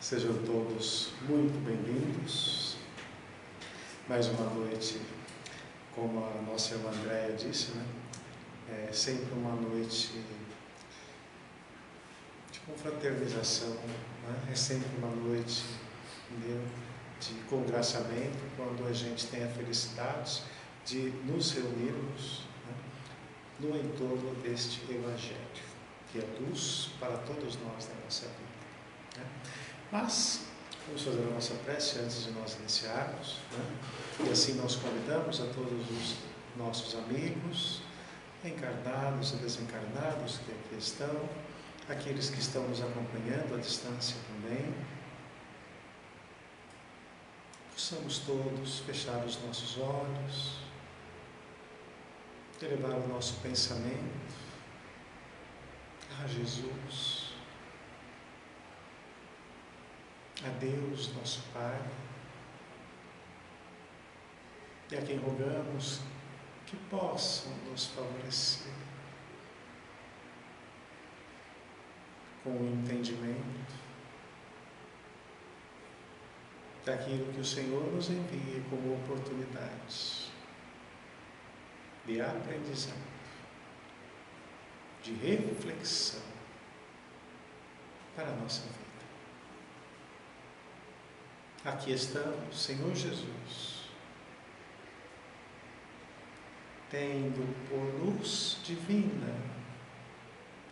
Sejam todos muito bem-vindos. Mais uma noite, como a nossa irmã Andréia disse, é sempre uma noite de confraternização, é sempre uma noite, entendeu? De congraçamento, quando a gente tem a felicidade de nos reunirmos no entorno deste Evangelho, que é luz para todos nós na nossa vida. Mas vamos fazer a nossa prece antes de nós iniciarmos, e assim nós convidamos a todos os nossos amigos, encarnados e desencarnados que aqui estão, aqueles que estão nos acompanhando à distância também, possamos todos fechar os nossos olhos, elevar o nosso pensamento a Jesus, a Deus, nosso Pai, e a quem rogamos que possam nos favorecer com o entendimento daquilo que o Senhor nos envia como oportunidades de aprendizado, de reflexão para a nossa vida. Aqui estamos, Senhor Jesus, tendo por luz divina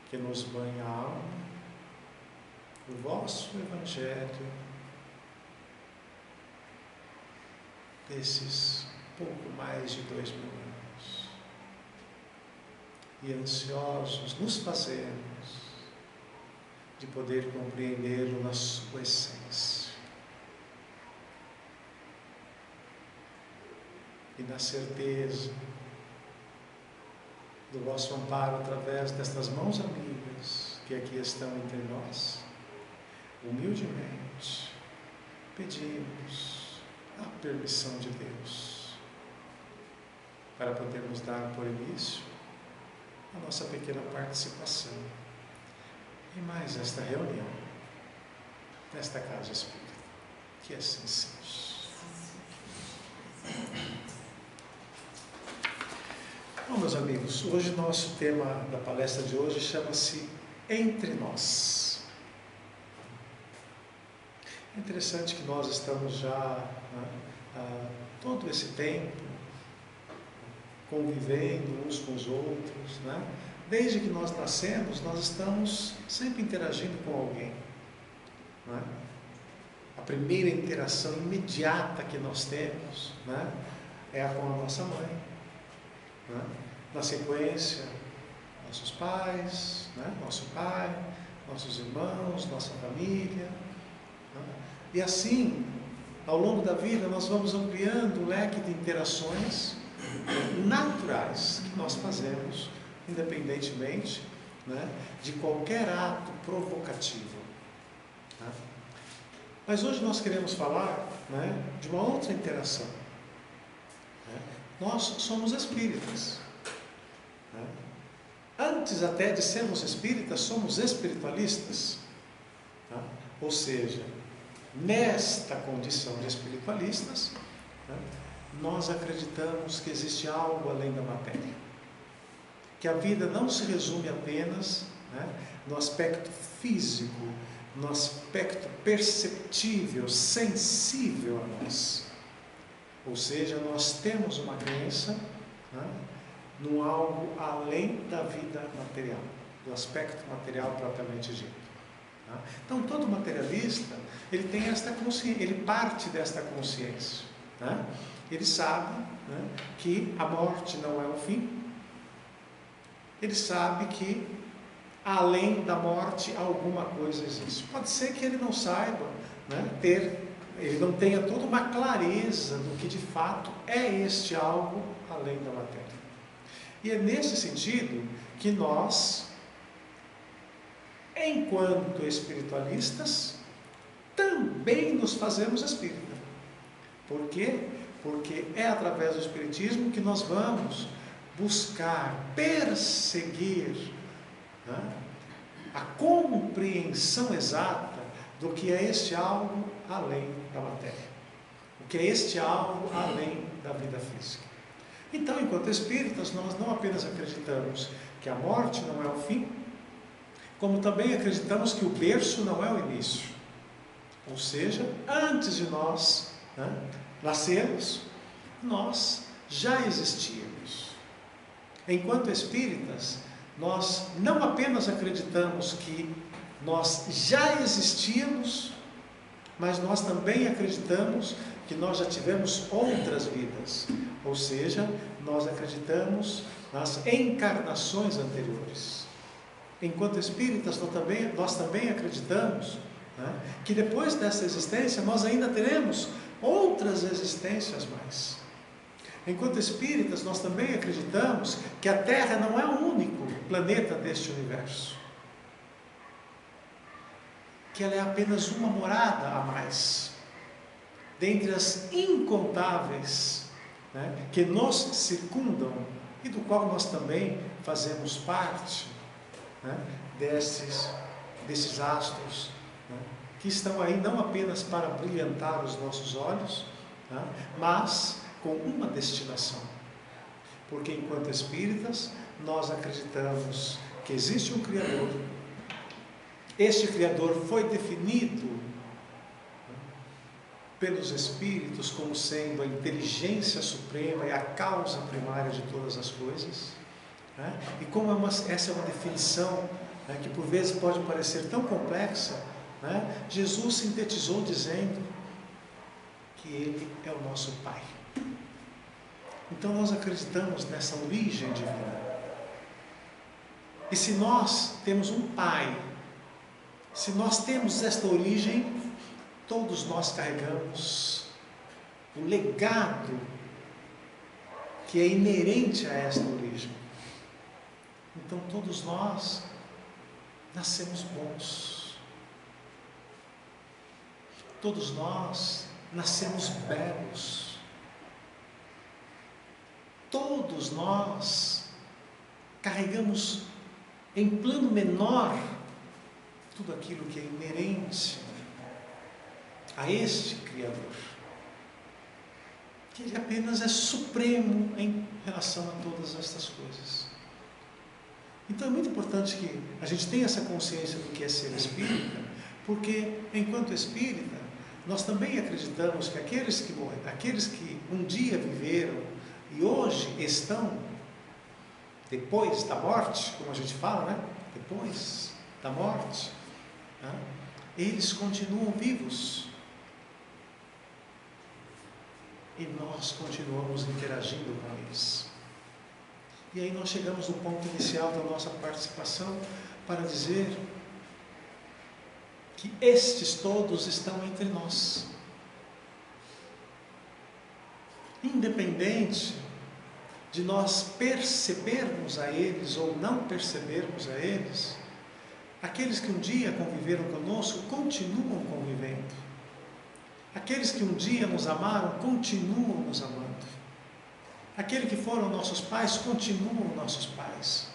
que nos banha a alma, o vosso Evangelho desses pouco mais de 2000 anos. E ansiosos nos fazemos de poder compreendê-lo na sua essência. E na certeza do vosso amparo através destas mãos amigas que aqui estão entre nós, humildemente pedimos a permissão de Deus para podermos dar por início a nossa pequena participação em mais esta reunião nesta casa espírita. Que assim seja. Bom, meus amigos, hoje nosso tema da palestra de hoje chama-se Entre Nós. É interessante que nós estamos já há todo esse tempo convivendo uns com os outros, Desde que nós nascemos, nós estamos sempre interagindo com alguém, A primeira interação imediata que nós temos, é a com a nossa mãe. Na sequência, nossos pais, nosso pai, nossos irmãos, nossa família. E assim, ao longo da vida, nós vamos ampliando o leque de interações naturais que nós fazemos, independentemente de qualquer ato provocativo. Mas hoje nós queremos falar de uma outra interação. Nós somos espíritas. Antes até de sermos espíritas, somos espiritualistas. Ou seja, nesta condição de espiritualistas, nós acreditamos que existe algo além da matéria. Que a vida não se resume apenas no aspecto físico, no aspecto perceptível, sensível a nós. Ou seja, nós temos uma crença no algo além da vida material, do aspecto material propriamente dito. Então, todo materialista, ele tem esta consciência, ele parte desta consciência. Ele sabe que a morte não é o fim. Ele sabe que além da morte alguma coisa existe. Pode ser que ele não saiba ele não tenha toda uma clareza do que de fato é este algo além da matéria. E é nesse sentido que nós, enquanto espiritualistas, também nos fazemos espírita. Por quê? Porque é através do espiritismo que nós vamos buscar, perseguir a compreensão exata do que é este algo além da matéria, o que é este algo além da vida física. Então, enquanto espíritas, nós não apenas acreditamos que a morte não é o fim, como também acreditamos que o berço não é o início. Ou seja, antes de nós nascermos, nós já existíamos. Enquanto espíritas, nós não apenas acreditamos que nós já existíamos, mas nós também acreditamos que nós já tivemos outras vidas. Ou seja, nós acreditamos nas encarnações anteriores. Enquanto espíritas, nós também acreditamos que depois dessa existência, nós ainda teremos outras existências mais. Enquanto espíritas, nós também acreditamos que a Terra não é o único planeta deste universo, que ela é apenas uma morada a mais, dentre as incontáveis que nos circundam e do qual nós também fazemos parte, desses astros, que estão aí não apenas para brilhantar os nossos olhos, mas com uma destinação. Porque enquanto espíritas, nós acreditamos que existe um Criador. Este Criador foi definido pelos espíritos como sendo a inteligência suprema e a causa primária de todas as coisas. E como essa é uma definição que por vezes pode parecer tão complexa, Jesus sintetizou dizendo que Ele é o nosso Pai. Então nós acreditamos nessa origem divina. E se nós temos um Pai, se nós temos esta origem, todos nós carregamos o legado que é inerente a esta origem. Então todos nós nascemos bons. Todos nós nascemos belos. Todos nós carregamos em plano menor tudo aquilo que é inerente a este Criador, que Ele apenas é supremo em relação a todas estas coisas. Então é muito importante que a gente tenha essa consciência do que é ser espírita, porque enquanto espírita, nós também acreditamos que aqueles que um dia viveram e hoje estão, depois da morte, como a gente fala, depois da morte, eles continuam vivos. E nós continuamos interagindo com eles. E aí nós chegamos no ponto inicial da nossa participação para dizer que estes todos estão entre nós. Independente de nós percebermos a eles ou não percebermos a eles, aqueles que um dia conviveram conosco continuam convivendo. Aqueles que um dia nos amaram continuam nos amando. Aqueles que foram nossos pais continuam nossos pais.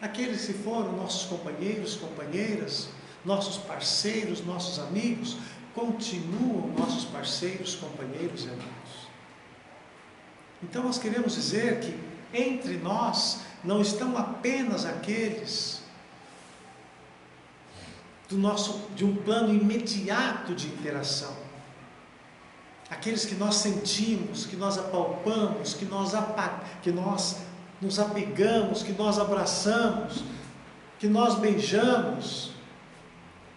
Aqueles que foram nossos companheiros, companheiras, nossos parceiros, nossos amigos, continuam nossos parceiros, companheiros e amigos. Então nós queremos dizer que entre nós não estão apenas aqueles de um plano imediato de interação, aqueles que nós sentimos, que nós apalpamos, que nós nos apegamos, que nós abraçamos, que nós beijamos.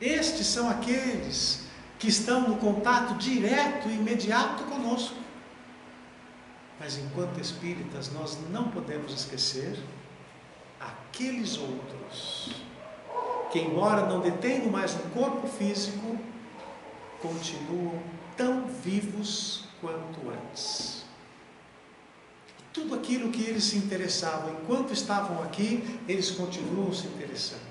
Estes são aqueles que estão no contato direto e imediato conosco. Mas enquanto espíritas, nós não podemos esquecer aqueles outros que, embora não detendo mais um corpo físico, continuam tão vivos quanto antes. Tudo aquilo que eles se interessavam enquanto estavam aqui, eles continuam se interessando.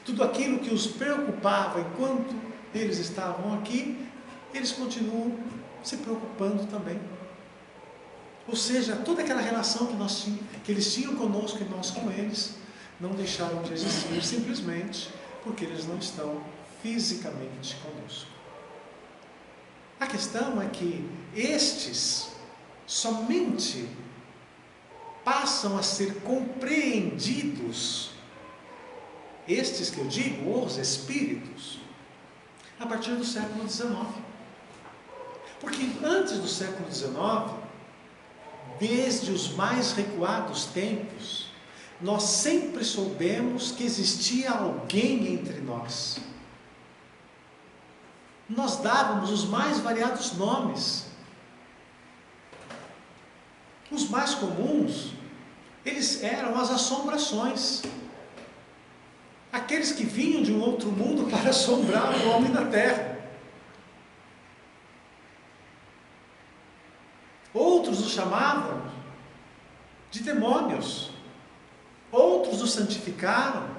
Tudo aquilo que os preocupava enquanto eles estavam aqui, eles continuam se preocupando também. Ou seja, toda aquela relação que eles tinham conosco e nós com eles, não deixaram de existir simplesmente porque eles não estão fisicamente conosco. A questão é que estes somente passam a ser compreendidos, estes que eu digo, os espíritos, a partir do século XIX. Porque antes do século XIX, desde os mais recuados tempos, nós sempre soubemos que existia alguém entre nós. Nós dávamos os mais variados nomes. Os mais comuns, eles eram as assombrações. Aqueles que vinham de um outro mundo para assombrar o homem da terra. Outros os chamavam de demônios. Outros os santificaram.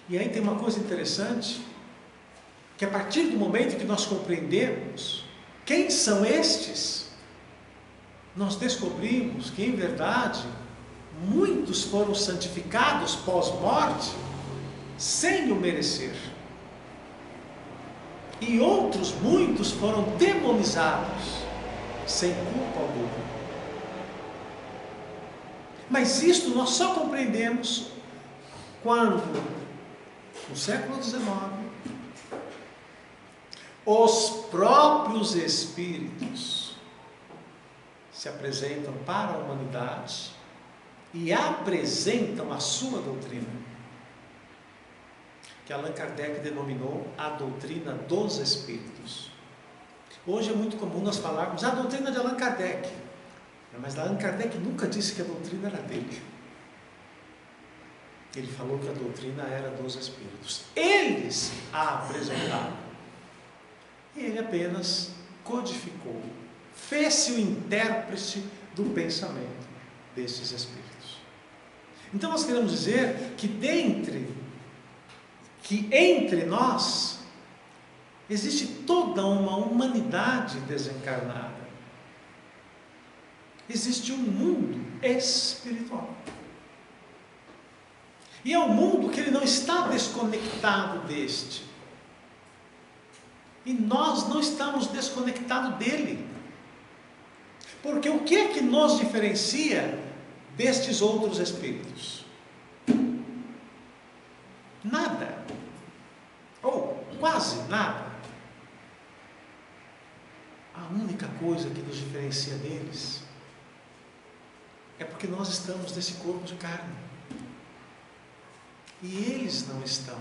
E aí tem uma coisa interessante, que a partir do momento que nós compreendemos quem são estes, nós descobrimos que, em verdade, muitos foram santificados pós-morte, sem o merecer. E outros, muitos, foram demonizados, sem culpa alguma. Mas isto nós só compreendemos quando, no século XIX, os próprios espíritos se apresentam para a humanidade e apresentam a sua doutrina, que Allan Kardec denominou a doutrina dos espíritos. Hoje é muito comum nós falarmos a doutrina de Allan Kardec, mas Allan Kardec nunca disse que a doutrina era dele. Ele falou que a doutrina era dos espíritos. Eles a apresentaram. E ele apenas codificou, fez-se o intérprete do pensamento desses espíritos. Então nós queremos dizer que entre nós existe toda uma humanidade desencarnada. Existe um mundo espiritual. E é um mundo que ele não está desconectado deste. E nós não estamos desconectados dele. Porque o que é que nos diferencia destes outros espíritos? Nada. Ou quase nada. A única coisa que nos diferencia deles é porque nós estamos nesse corpo de carne. E eles não estão.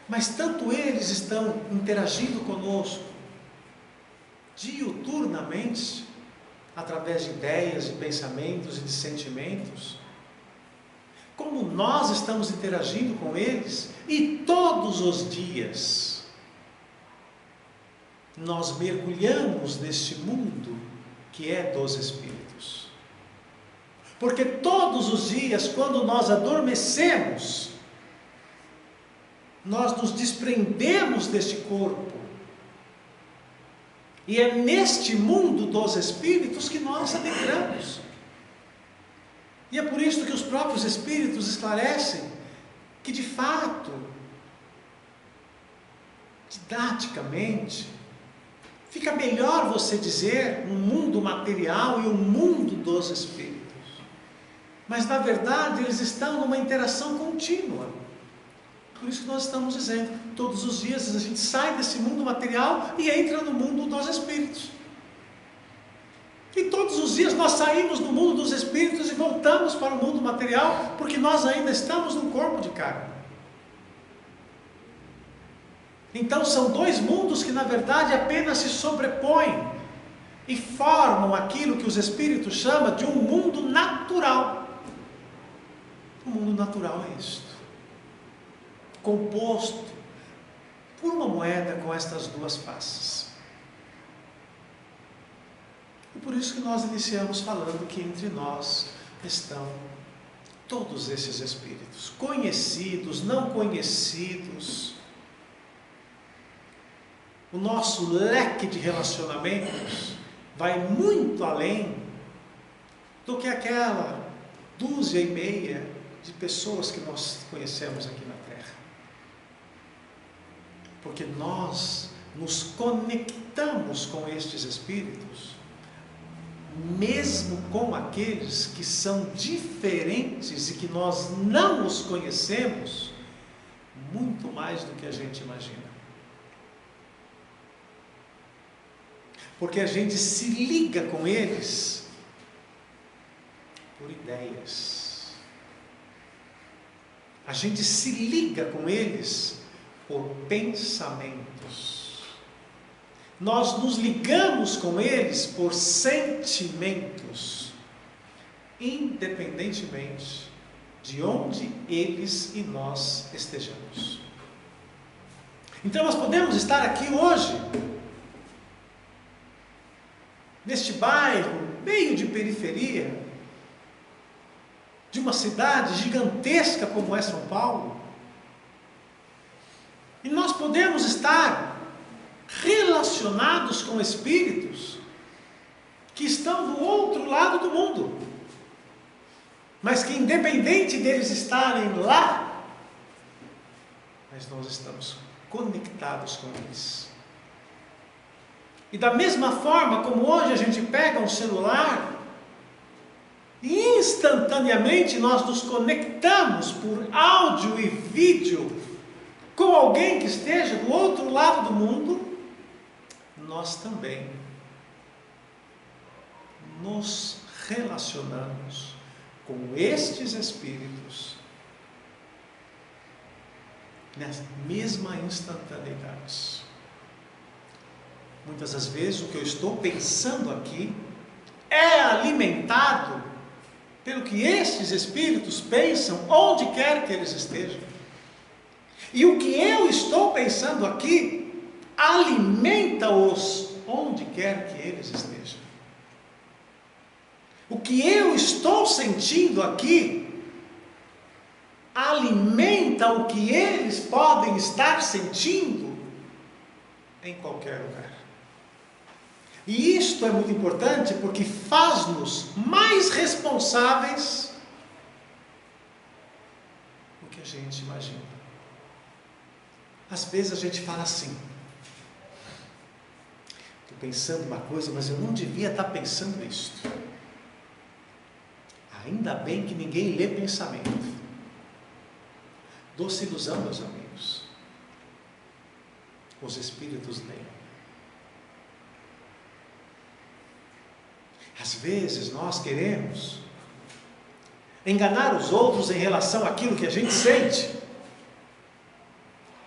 Mas tanto eles estão interagindo conosco diuturnamente, através de ideias, de pensamentos e de sentimentos, como nós estamos interagindo com eles, e todos os dias nós mergulhamos neste mundo que é dos espíritos. Porque todos os dias, quando nós adormecemos, nós nos desprendemos deste corpo. E é neste mundo dos espíritos que nós adentramos. E é por isso que os próprios espíritos esclarecem que, de fato, didaticamente, fica melhor você dizer um mundo material e um mundo dos espíritos. Mas, na verdade, eles estão numa interação contínua. Por isso que nós estamos dizendo, todos os dias a gente sai desse mundo material e entra no mundo dos espíritos. E todos os dias nós saímos do mundo dos espíritos e voltamos para o mundo material, porque nós ainda estamos num corpo de carne. Então são dois mundos que na verdade apenas se sobrepõem e formam aquilo que os espíritos chamam de um mundo natural. O mundo natural é isto, composto por uma moeda com estas duas faces. E por isso que nós iniciamos falando que entre nós estão todos esses espíritos, conhecidos, não conhecidos. O nosso leque de relacionamentos vai muito além do que aquela 12,5 de pessoas que nós conhecemos aqui na Terra. Porque nós nos conectamos com estes espíritos, mesmo com aqueles que são diferentes e que nós não os conhecemos, muito mais do que a gente imagina. Porque a gente se liga com eles por ideias. A gente se liga com eles por pensamentos. Nós nos ligamos com eles por sentimentos, independentemente de onde eles e nós estejamos. Então nós podemos estar aqui hoje, neste bairro, meio de periferia, de uma cidade gigantesca como é São Paulo, e nós podemos estar relacionados com espíritos que estão do outro lado do mundo, mas que independente deles estarem lá, mas nós estamos conectados com eles. E da mesma forma como hoje a gente pega um celular e instantaneamente nós nos conectamos por áudio e vídeo com alguém que esteja do outro lado do mundo, nós também nos relacionamos com estes espíritos na mesma instantaneidade. Muitas das vezes o que eu estou pensando aqui é alimentado pelo que estes espíritos pensam onde quer que eles estejam. E o que eu estou pensando aqui alimenta-os onde quer que eles estejam. O que eu estou sentindo aqui alimenta o que eles podem estar sentindo em qualquer lugar. E isto é muito importante porque faz-nos mais responsáveis do que a gente imagina. Às vezes a gente fala assim: estou pensando uma coisa, mas eu não devia estar pensando isso. Ainda bem que ninguém lê pensamento. Doce ilusão, meus amigos. Os espíritos leem. Às vezes nós queremos enganar os outros em relação àquilo que a gente sente.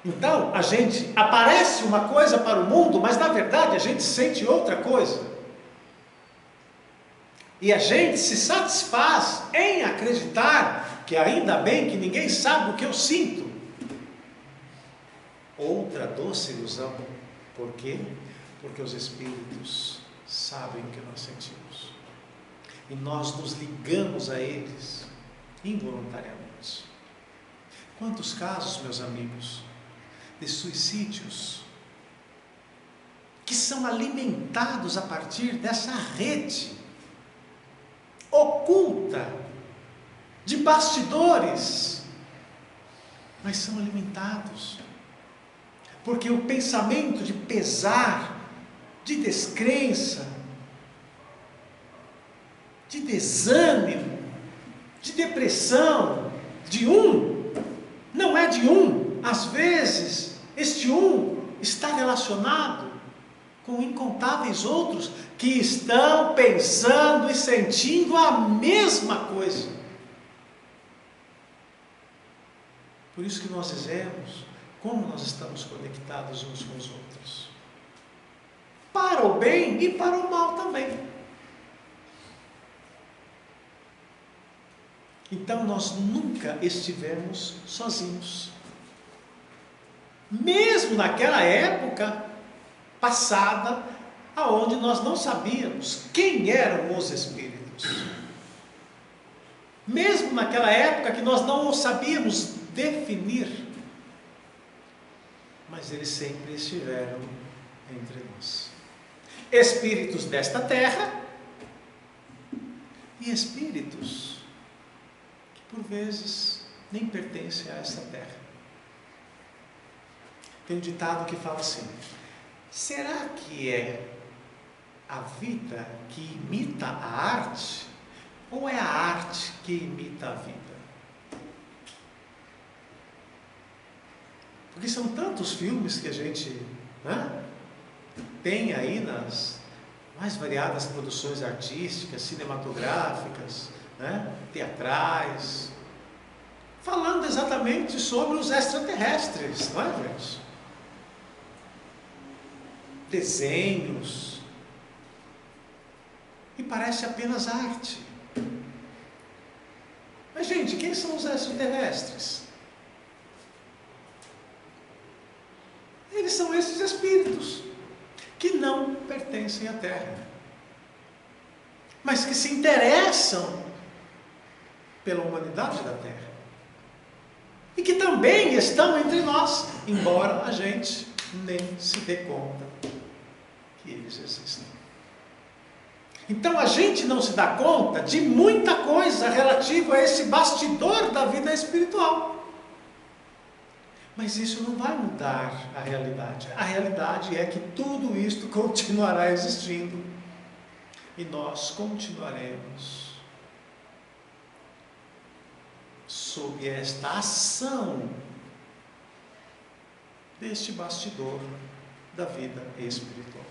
Então, a gente aparece uma coisa para o mundo, mas na verdade a gente sente outra coisa. E a gente se satisfaz em acreditar que ainda bem que ninguém sabe o que eu sinto. Outra doce ilusão. Por quê? Porque os espíritos sabem o que nós sentimos. E nós nos ligamos a eles involuntariamente. Quantos casos, meus amigos, de suicídios que são alimentados a partir dessa rede oculta de bastidores, mas são alimentados porque o pensamento de pesar, de descrença, de desânimo, de depressão, não é de um. Às vezes, este está relacionado com incontáveis outros que estão pensando e sentindo a mesma coisa. Por isso que nós dizemos como nós estamos conectados uns com os outros. Para o bem e para o mal também. Então nós nunca estivemos sozinhos. Mesmo naquela época passada, aonde nós não sabíamos quem eram os espíritos. Mesmo naquela época que nós não sabíamos definir, mas eles sempre estiveram entre nós. Espíritos desta terra e espíritos que por vezes nem pertencem a esta terra. Tem um ditado que fala assim: será que é a vida que imita a arte, ou é a arte que imita a vida? Porque são tantos filmes que a gente tem aí nas mais variadas produções artísticas, cinematográficas, teatrais, falando exatamente sobre os extraterrestres, não é, gente? Desenhos, e parece apenas arte. Mas, gente, quem são os extraterrestres? Eles são esses espíritos que não pertencem à Terra, mas que se interessam pela humanidade da Terra e que também estão entre nós, embora a gente nem se dê conta que eles existem. Então a gente não se dá conta de muita coisa relativa a esse bastidor da vida espiritual. Mas isso não vai mudar a realidade. A realidade é que tudo isto continuará existindo e nós continuaremos sob esta ação deste bastidor da vida espiritual.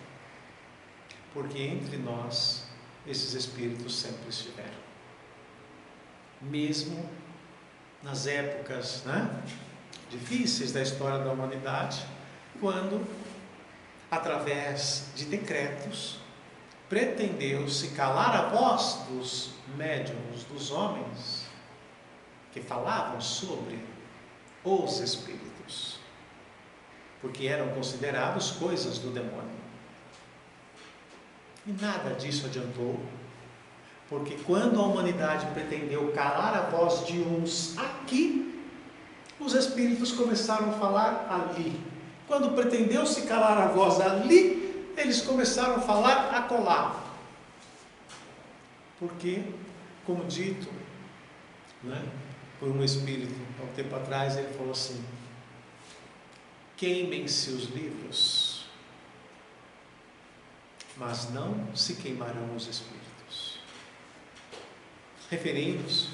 Porque entre nós esses espíritos sempre estiveram. Mesmo nas épocas, difíceis da história da humanidade, quando, através de decretos, pretendeu-se calar a voz dos médiuns, dos homens que falavam sobre os espíritos, porque eram considerados coisas do demônio. E nada disso adiantou, porque quando a humanidade pretendeu calar a voz de uns aqui, os espíritos começaram a falar ali. Quando pretendeu-se calar a voz ali, eles começaram a falar acolá. Porque, como dito, por um espírito, há um tempo atrás, ele falou assim: queimem-se os livros, mas não se queimarão os espíritos. Referindo-se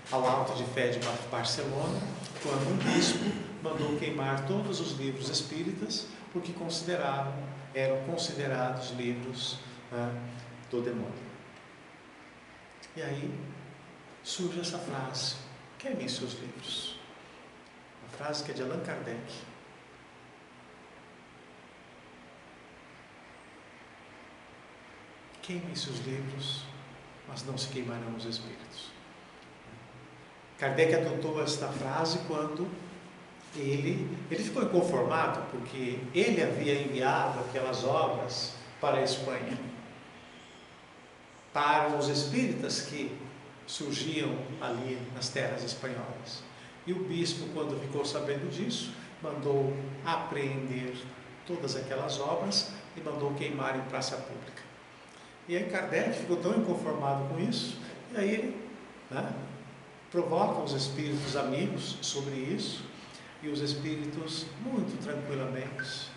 ao auto de fé de Barcelona, quando um bispo mandou queimar todos os livros espíritas, porque eram considerados livros do demônio. E aí surge essa frase: queimem seus livros. Uma frase que é de Allan Kardec. Queimem seus livros, mas não se queimarão os espíritos. Kardec adotou esta frase quando ele ficou inconformado, porque ele havia enviado aquelas obras para a Espanha, para os espíritas que surgiam ali nas terras espanholas. E o bispo, quando ficou sabendo disso, mandou apreender todas aquelas obras e mandou queimar em praça pública. E aí Kardec ficou tão inconformado com isso, e aí ele provoca os espíritos amigos sobre isso, e os espíritos, muito tranquilamente,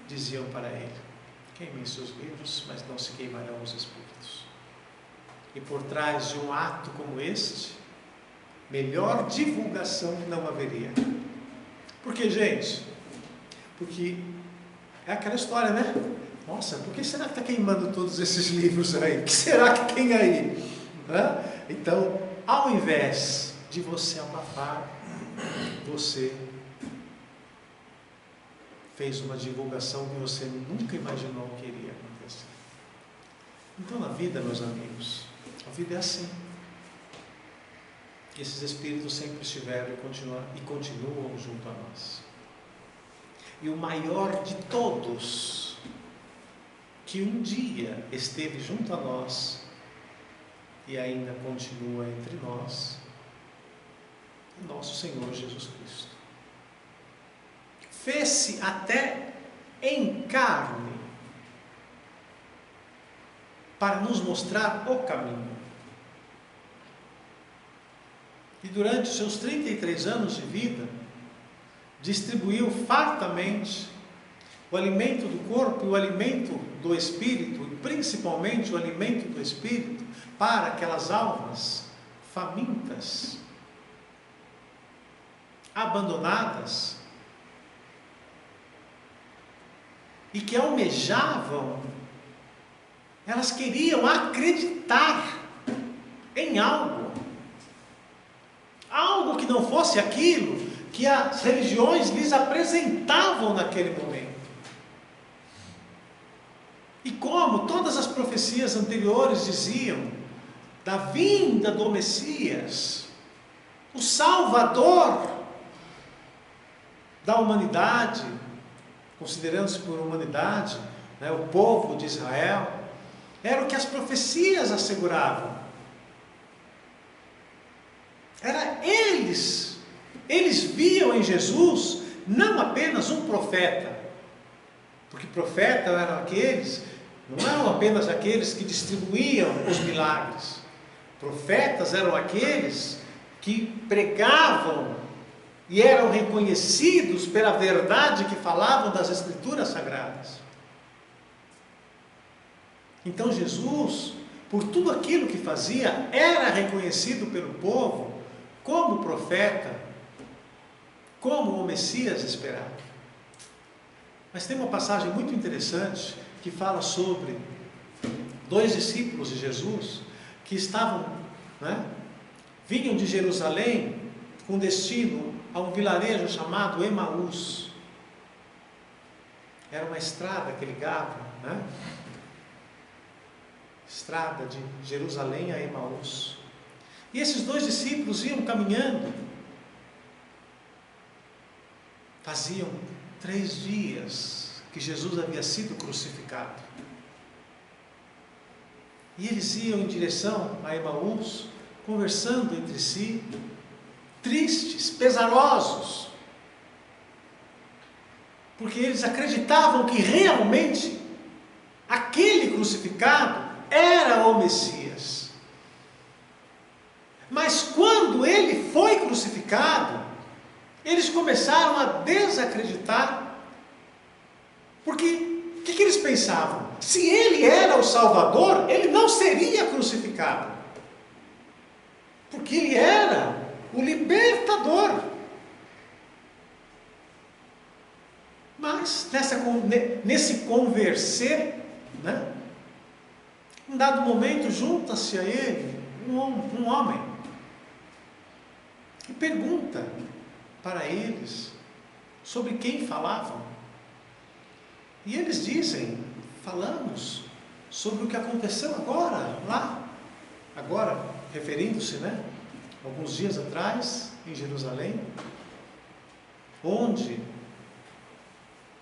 diziam para ele: queimem seus livros, mas não se queimarão os espíritos. E por trás de um ato como este, melhor divulgação não haveria. Por que, gente? Porque é aquela história, Nossa, por que será que está queimando todos esses livros aí? O que será que tem aí? Então, ao invés de você abafar, você fez uma divulgação que você nunca imaginou que iria acontecer. Então, na vida, meus amigos, a vida é assim. Esses espíritos sempre estiveram e continuam junto a nós. E o maior de todos, que um dia esteve junto a nós e ainda continua entre nós, é nosso Senhor Jesus Cristo. Fez-se até em carne para nos mostrar o caminho. E durante os seus 33 anos de vida, distribuiu fartamente o alimento do corpo e o alimento do espírito, e principalmente o alimento do espírito, para aquelas almas famintas, abandonadas, e que almejavam, elas queriam acreditar em algo que não fosse aquilo que as religiões lhes apresentavam naquele momento. E como todas as profecias anteriores diziam da vinda do Messias, o Salvador da humanidade, considerando-se por humanidade, né, o povo de Israel, era o que as profecias asseguravam. Era eles viam em Jesus não apenas um profeta, porque profetas eram aqueles, não eram apenas aqueles que distribuíam os milagres. Profetas eram aqueles que pregavam e eram reconhecidos pela verdade que falavam das Escrituras Sagradas. Então Jesus, por tudo aquilo que fazia, era reconhecido pelo povo como profeta, como o Messias esperado. Mas tem uma passagem muito interessante que fala sobre dois discípulos de Jesus que estavam, vinham de Jerusalém com destino a um vilarejo chamado Emaús. Era uma estrada que ligava, estrada de Jerusalém a Emaús. E esses dois discípulos iam caminhando. Faziam 3 dias que Jesus havia sido crucificado. E eles iam em direção a Emaús, conversando entre si, tristes, pesarosos, porque eles acreditavam que realmente aquele crucificado era o Messias. Mas quando ele foi crucificado, eles começaram a desacreditar, porque o que eles pensavam? Se ele era o Salvador, ele não seria crucificado, porque ele era o libertador. Mas nesse converser, em dado momento junta-se a ele um homem e pergunta para eles sobre quem falavam. E eles dizem: falamos sobre o que aconteceu agora, referindo-se, alguns dias atrás, em Jerusalém, onde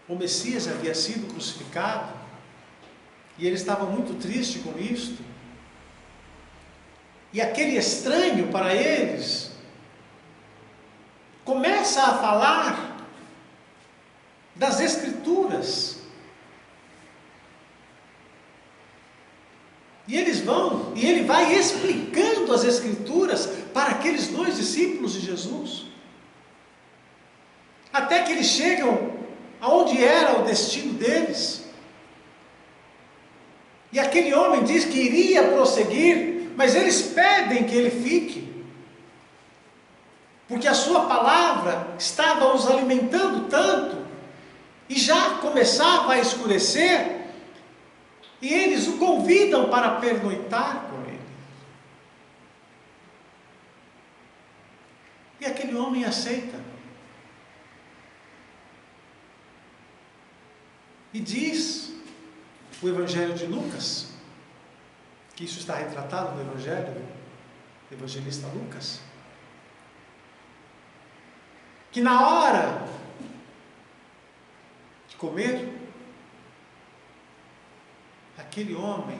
o Messias havia sido crucificado, e ele estava muito triste com isto, e aquele estranho para eles começa a falar das Escrituras, e ele vai explicando as Escrituras para aqueles dois discípulos de Jesus, até que eles chegam aonde era o destino deles, e aquele homem diz que iria prosseguir, mas eles pedem que ele fique, porque a sua palavra estava os alimentando tanto, e já começava a escurecer, e eles o convidam para pernoitar com ele. E aquele homem aceita. E diz o Evangelho de Lucas, que isso está retratado no Evangelho do evangelista Lucas, que na hora de comer, aquele homem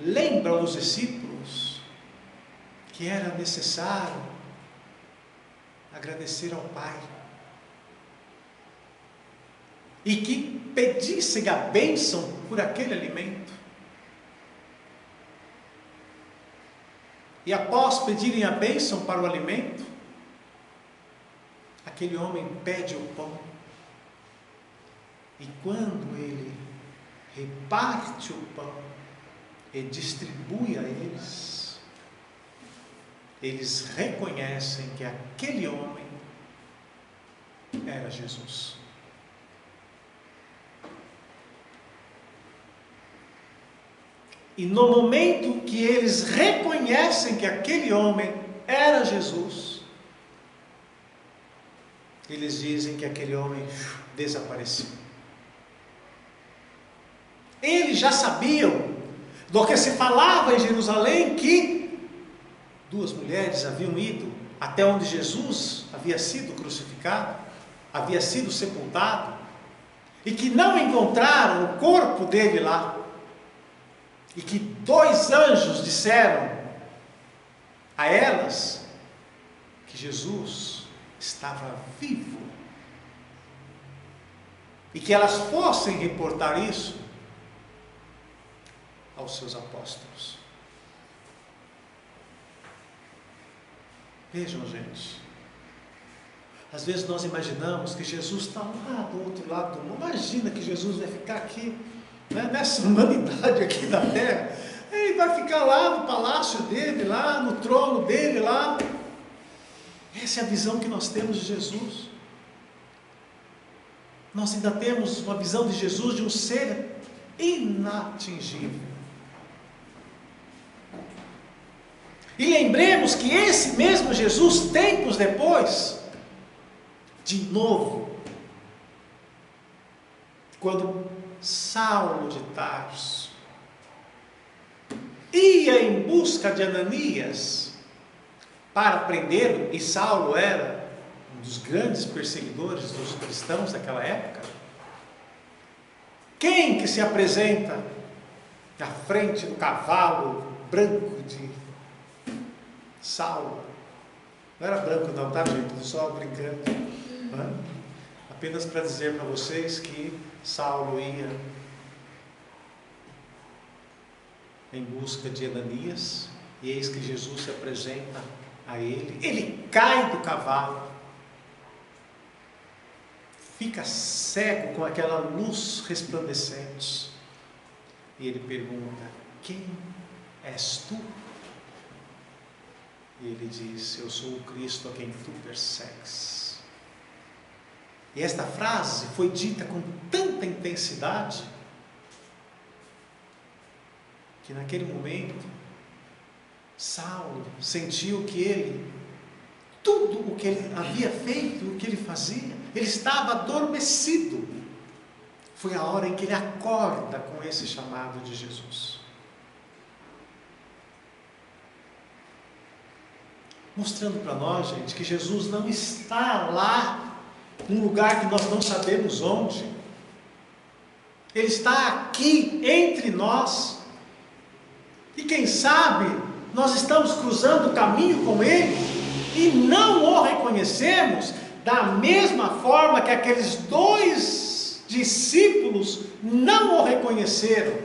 lembra aos discípulos que era necessário agradecer ao Pai, e que pedissem a bênção por aquele alimento. E após pedirem a bênção para o alimento, aquele homem pede o pão, e quando ele reparte o pão e distribui a eles, eles reconhecem que aquele homem era Jesus. E no momento que eles reconhecem que aquele homem era Jesus, eles dizem que aquele homem desapareceu. Eles já sabiam do que se falava em Jerusalém, que 2 mulheres haviam ido até onde Jesus havia sido crucificado, havia sido sepultado, e que não encontraram o corpo dele lá, e que 2 anjos disseram a elas que Jesus estava vivo, e que elas fossem reportar isso aos seus apóstolos. Vejam, gente, às vezes nós imaginamos que Jesus está lá do outro lado do mundo. Imagina que Jesus vai ficar aqui, né, nessa humanidade aqui da terra. Ele vai ficar lá no palácio dele, lá no trono dele, lá. Essa é a visão que nós temos de Jesus. Nós ainda temos uma visão de Jesus de um ser inatingível. E lembremos que esse mesmo Jesus, tempos depois, de novo, quando Saulo de Tarso ia em busca de Ananias para prendê-lo, e Saulo era um dos grandes perseguidores dos cristãos daquela época, quem que se apresenta na frente do cavalo branco de Saulo? Não era branco não, tá, gente? Só brincando. Apenas para dizer para vocês que Saulo ia em busca de Ananias, e eis que Jesus se apresenta a ele. Ele cai do cavalo, fica cego com aquela luz resplandecente, e ele pergunta: quem és tu? E ele diz: eu sou o Cristo a quem tu persegues. E esta frase foi dita com tanta intensidade, que naquele momento Saulo sentiu que tudo o que ele havia feito, o que ele fazia, ele estava adormecido. Foi a hora em que ele acorda com esse chamado de Jesus, mostrando para nós, gente, que Jesus não está lá num lugar que nós não sabemos onde. Ele está aqui entre nós, e quem sabe nós estamos cruzando o caminho com Ele e não o reconhecemos, da mesma forma que aqueles 2 discípulos não o reconheceram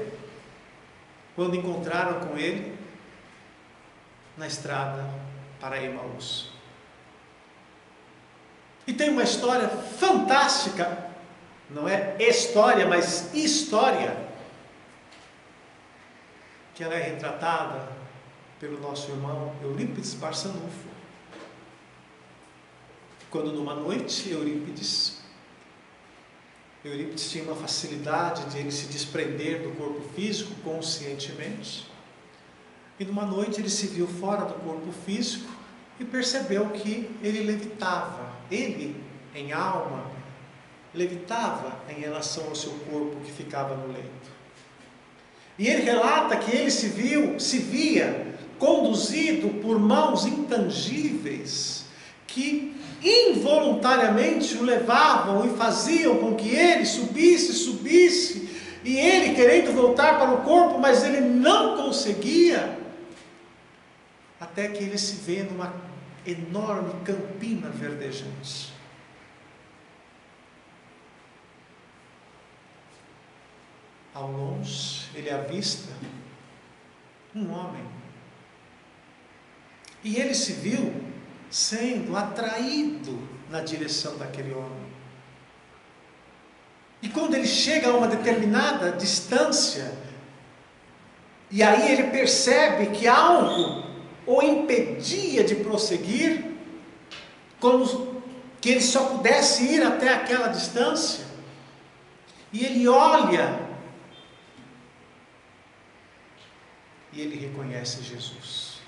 quando encontraram com Ele na estrada para Emaús. E tem uma história fantástica, não é história, mas história, que ela é retratada pelo nosso irmão Eurípides Barçanufo. Quando numa noite Eurípides tinha uma facilidade de ele se desprender do corpo físico conscientemente, e numa noite ele se viu fora do corpo físico e percebeu que ele levitava. Ele, em alma, levitava em relação ao seu corpo que ficava no leito. E ele relata que ele se via conduzido por mãos intangíveis que involuntariamente o levavam e faziam com que ele subisse, e ele querendo voltar para o corpo, mas ele não conseguia, até que ele se vê numa enorme campina verdejante. Ao longe ele avista um homem, e ele se viu sendo atraído na direção daquele homem. E quando ele chega a uma determinada distância, e aí ele percebe que algo o impedia de prosseguir, como que ele só pudesse ir até aquela distância, e ele olha, e ele reconhece Jesus.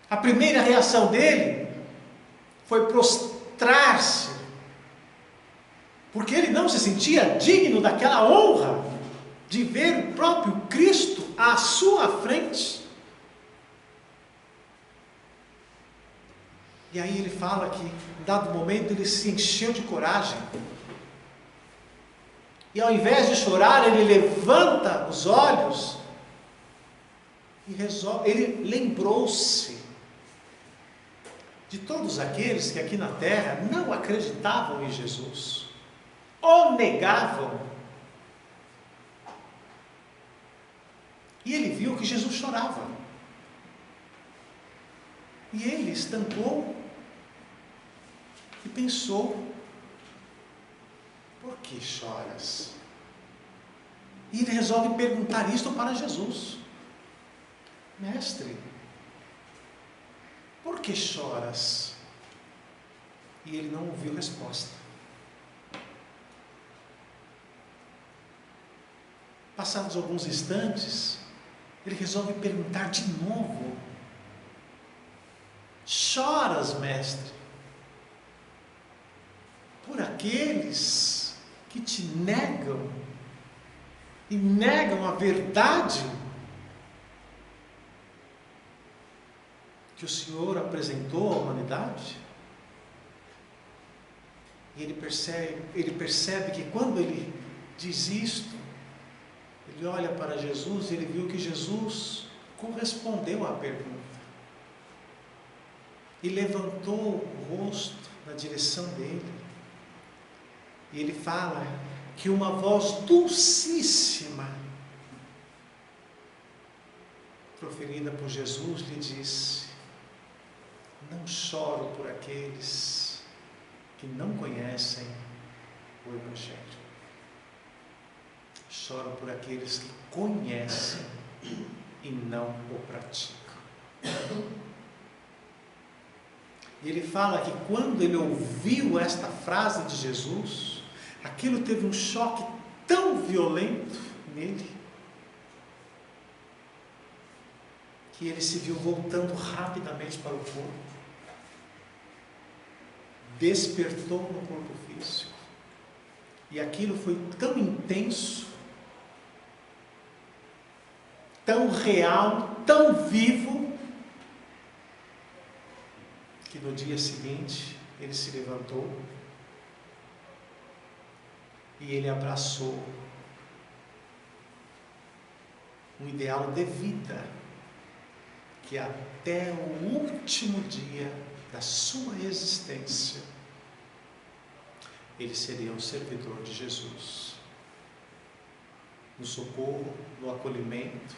A primeira reação dele foi prostrar-se, porque ele não se sentia digno daquela honra de ver o próprio Cristo à sua frente. E aí ele fala que, em dado momento, ele se encheu de coragem. E ao invés de chorar, ele levanta os olhos e resolve. Ele lembrou-se de todos aqueles que aqui na terra não acreditavam em Jesus, ou negavam. E ele viu que Jesus chorava. E ele estancou e pensou: por que choras? E ele resolve perguntar isto para Jesus: mestre, por que choras? E ele não ouviu resposta. Passados alguns instantes, ele resolve perguntar de novo: choras, mestre, por aqueles que te negam e negam a verdade que o Senhor apresentou à humanidade? E ele percebe que quando ele diz isto, ele olha para Jesus e ele viu que Jesus correspondeu à pergunta. E levantou o rosto na direção dele. E ele fala que uma voz dulcíssima, proferida por Jesus, lhe disse: não choro por aqueles que não conhecem o Evangelho. Choro por aqueles que conhecem e não o praticam. E ele fala que quando ele ouviu esta frase de Jesus, aquilo teve um choque tão violento nele, que ele se viu voltando rapidamente para o corpo, despertou no corpo físico, e aquilo foi tão intenso, tão real, tão vivo, que no dia seguinte ele se levantou e ele abraçou um ideal de vida que até o último dia da sua existência ele seria um servidor de Jesus, no socorro, no acolhimento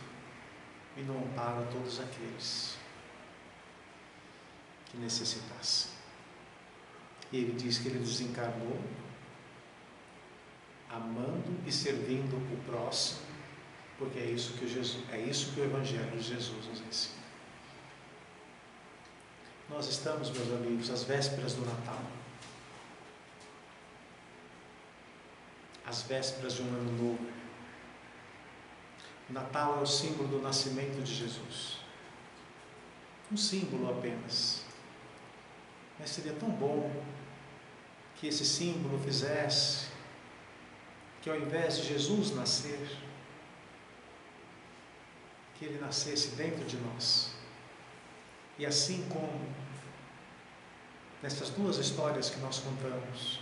e no amparo a todos aqueles que necessitassem. E ele diz que ele desencarnou amando e servindo o próximo, porque é isso que o Evangelho de Jesus nos ensina. Nós estamos, meus amigos, às vésperas do Natal, às vésperas de um ano novo. O Natal é o símbolo do nascimento de Jesus, um símbolo apenas. Mas seria tão bom que esse símbolo fizesse que, ao invés de Jesus nascer, que ele nascesse dentro de nós. E assim como nessas duas histórias que nós contamos,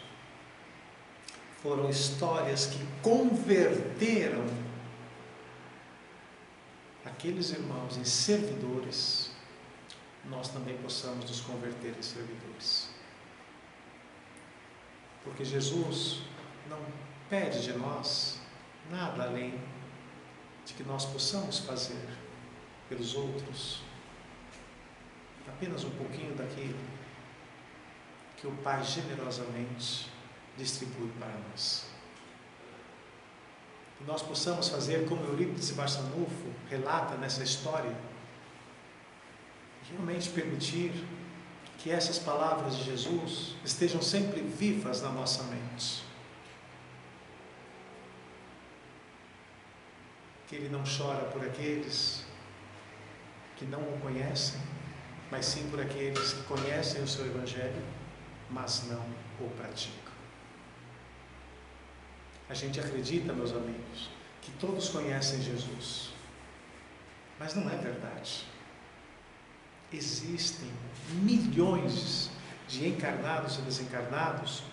foram histórias que converteram aqueles irmãos em servidores, nós também possamos nos converter em servidores. Porque Jesus não pede de nós nada além de que nós possamos fazer pelos outros apenas um pouquinho daquilo que o Pai generosamente distribui para nós. Que nós possamos fazer como Eurípides Barçanufo relata nessa história, realmente permitir que essas palavras de Jesus estejam sempre vivas na nossa mente. Que Ele não chora por aqueles que não o conhecem, mas sim por aqueles que conhecem o seu Evangelho, mas não o praticam. A gente acredita, meus amigos, que todos conhecem Jesus, mas não é verdade. Existem milhões de encarnados e desencarnados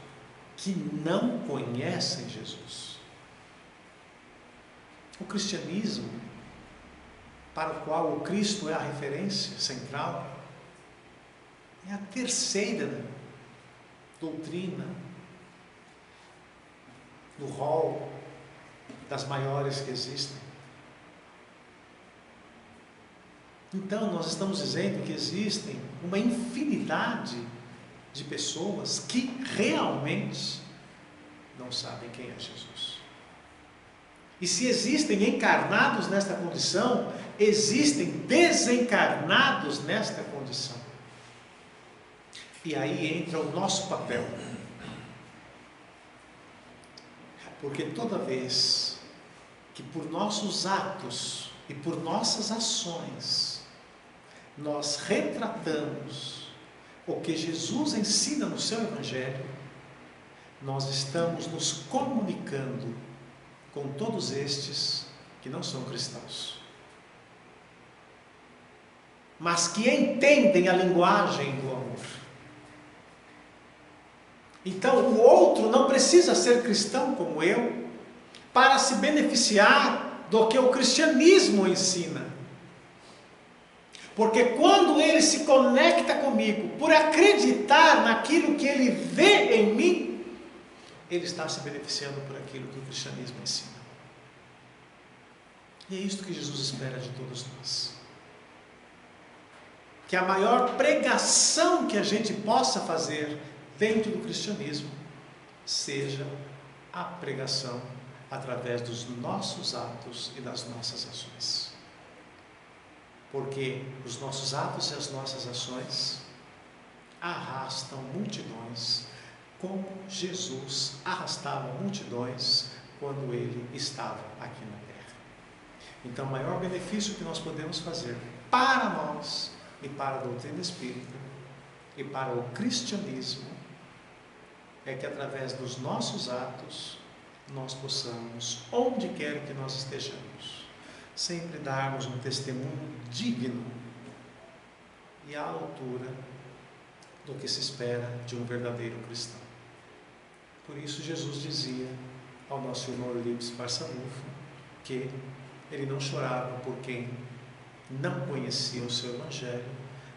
que não conhecem Jesus. O cristianismo, para o qual o Cristo é a referência central, é a terceira doutrina no rol das maiores que existem. Então, nós estamos dizendo que existem uma infinidade de pessoas que realmente não sabem quem é Jesus. E se existem encarnados nesta condição, existem desencarnados nesta condição. E aí entra o nosso papel. Porque toda vez que por nossos atos e por nossas ações nós retratamos o que Jesus ensina no seu Evangelho, nós estamos nos comunicando com todos estes que não são cristãos, mas que entendem a linguagem do amor. Então o outro não precisa ser cristão como eu para se beneficiar do que o cristianismo ensina. Porque quando ele se conecta comigo por acreditar naquilo que ele vê em mim, ele está se beneficiando por aquilo que o cristianismo ensina. E é isto que Jesus espera de todos nós. Que a maior pregação que a gente possa fazer dentro do cristianismo seja a pregação através dos nossos atos e das nossas ações. Porque os nossos atos e as nossas ações arrastam multidões, como Jesus arrastava multidões quando ele estava aqui na terra. Então, o maior benefício que nós podemos fazer para nós e para a doutrina espírita e para o cristianismo é que através dos nossos atos nós possamos, onde quer que nós estejamos, sempre darmos um testemunho digno e à altura do que se espera de um verdadeiro cristão. Por isso Jesus dizia ao nosso irmão Eurípides Barçanufo que ele não chorava por quem não conhecia o seu Evangelho,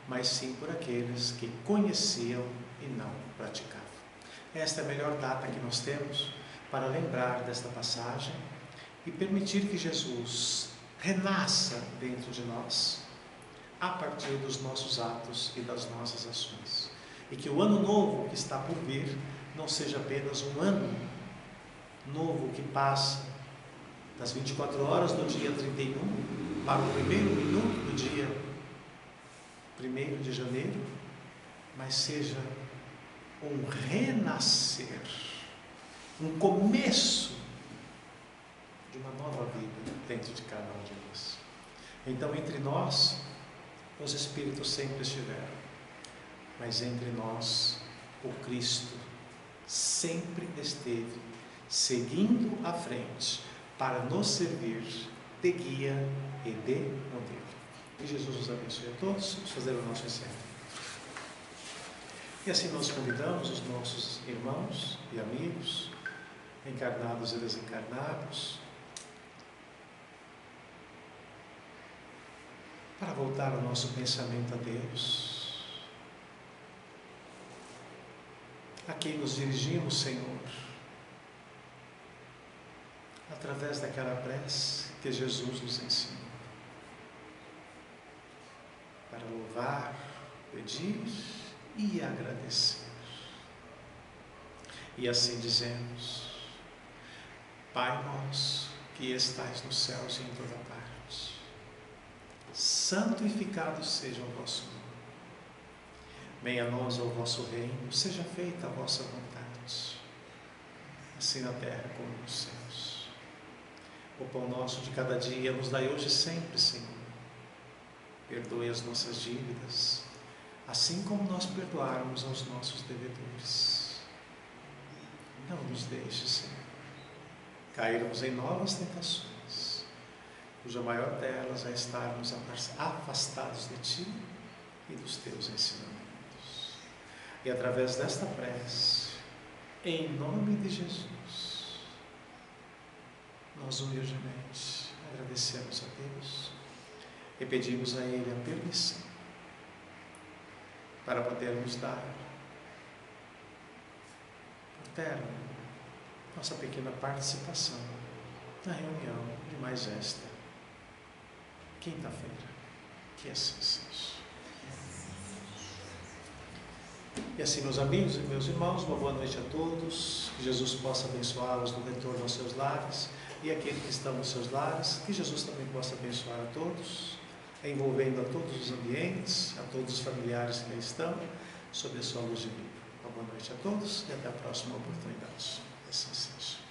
mas sim por aqueles que conheciam e não praticavam. Esta é a melhor data que nós temos para lembrar desta passagem e permitir que Jesus renasça dentro de nós a partir dos nossos atos e das nossas ações. E que o ano novo que está por vir não seja apenas um ano novo que passa das 24 horas do dia 31 para o primeiro minuto do dia 1º de janeiro, mas seja um renascer, um começo de uma nova vida dentro de cada um de nós. Então, entre nós, os Espíritos sempre estiveram, mas entre nós, o Cristo sempre esteve, seguindo à frente, para nos servir de guia e de modelo. Que Jesus nos abençoe a todos. Vamos fazer o nosso encerramento. E assim nós convidamos os nossos irmãos e amigos, encarnados e desencarnados, para voltar o nosso pensamento a Deus, a quem nos dirigimos, Senhor, através daquela prece que Jesus nos ensinou, para louvar pedir e agradecer. E assim dizemos: Pai nosso, que estais nos céus e em toda parte, santificado seja o vosso nome. Venha a nós o vosso reino, seja feita a vossa vontade, assim na terra como nos céus. O pão nosso de cada dia nos dai hoje e sempre, Senhor. Perdoe as nossas dívidas, assim como nós perdoarmos aos nossos devedores. Não nos deixe, Senhor, cairmos em novas tentações, cuja maior delas é estarmos afastados de Ti e dos Teus ensinamentos. E através desta prece, em nome de Jesus, nós humildemente agradecemos a Deus e pedimos a Ele a permissão para podermos dar por termo nossa pequena participação na reunião de mais esta quinta-feira. Que assim seja. E assim, meus amigos e meus irmãos, uma boa noite a todos. Que Jesus possa abençoá-los no retorno aos seus lares e aqueles que estão nos seus lares. Que Jesus também possa abençoar a todos, envolvendo a todos os ambientes, a todos os familiares que aí estão, sob a sua luz divina. Uma boa noite a todos e até a próxima oportunidade. Que assim seja.